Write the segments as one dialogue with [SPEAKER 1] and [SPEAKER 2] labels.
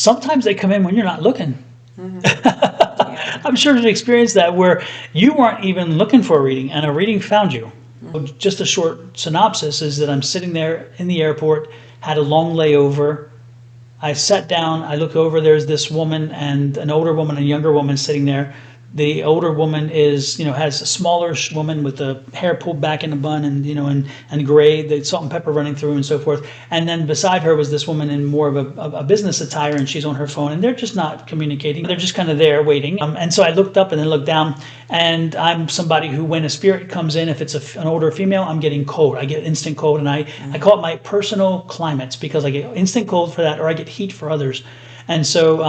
[SPEAKER 1] sometimes they come in when you're not looking.
[SPEAKER 2] Yeah.
[SPEAKER 1] I'm sure you've experienced that where you weren't even looking for a reading and a reading found you. Just a short synopsis is that I'm sitting there in the airport, had a long layover. I sat down, I look over, there's this woman and an older woman and a younger woman sitting there. The older woman is, has a smaller woman with the hair pulled back in a bun and, and gray, the salt and pepper running through and so forth. And then beside her was this woman in more of a business attire and she's on her phone and they're just not communicating. They're just kind of there waiting. And so I looked up and then looked down and I'm somebody who, when a spirit comes in, if it's an older female, I'm getting cold. I get instant cold and I call it my personal climates because I get instant cold for that or I get heat for others. And so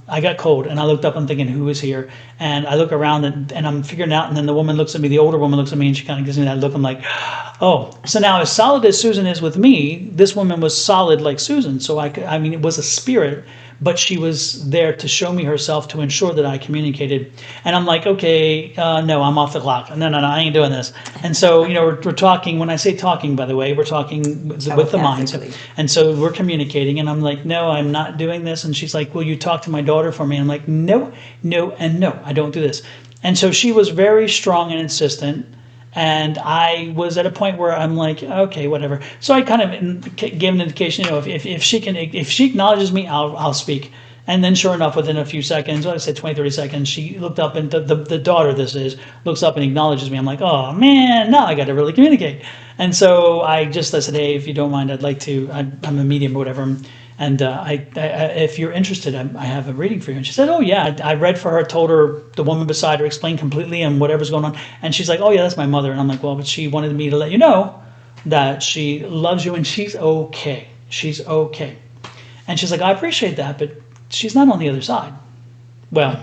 [SPEAKER 1] I got cold and I looked up, I'm thinking, who is here? And I look around and I'm figuring out, and then the woman looks at me, the older woman looks at me and she kind of gives me that look. I'm like, oh. So now as solid as Susan is with me, this woman was solid like Susan. So it was a spirit, but she was there to show me herself to ensure that I communicated. And I'm like, okay, no, I'm off the clock. No, I ain't doing this. And so, we're talking, when I say talking, by the way, we're talking with the minds. And so we're communicating and I'm like, no, I'm not doing this. And she's like, will you talk to my daughter for me? I'm like, no, and no, I don't do this. And so she was very strong and insistent. And I was at a point where I'm like, okay, whatever. So I kind of gave an indication, if she acknowledges me, I'll speak. And then sure enough, within a few seconds, I said 20, 30 seconds, she looked up and the daughter, looks up and acknowledges me. I'm like, oh man, now I got to really communicate. And so I said, hey, if you don't mind, I'd like to, I'm a medium or whatever. And if you're interested, I have a reading for you. And she said, oh, yeah. I read for her, told her, the woman beside her, explained completely and whatever's going on. And she's like, oh, yeah, that's my mother. And I'm like, well, but she wanted me to let you know that she loves you and she's okay. She's okay. And she's like, I appreciate that, but she's not on the other side. Well,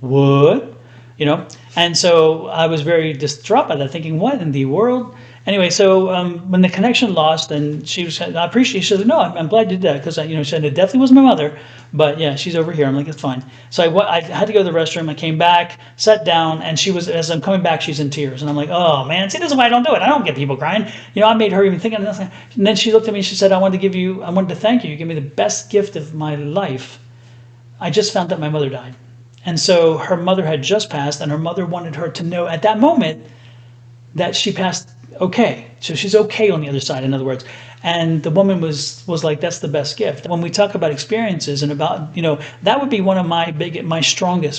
[SPEAKER 1] what? And so I was very distraught by that, thinking, what in the world? Anyway, so when the connection lost, and she said, no, I'm glad you did that, because she said it definitely wasn't my mother, but yeah, she's over here. I'm like, it's fine. So I had to go to the restroom. I came back, sat down, and as I'm coming back, she's in tears, and I'm like, oh man, see, this is why I don't do it. I don't get people crying. I made her even think of nothing. And then she looked at me and she said, I wanted to thank you. You gave me the best gift of my life. I just found out my mother died. And so her mother had just passed, and her mother wanted her to know at that moment that she passed okay. So she's okay on the other side, in other words. And the woman was like, that's the best gift. When we talk about experiences and about, that would be one of my strongest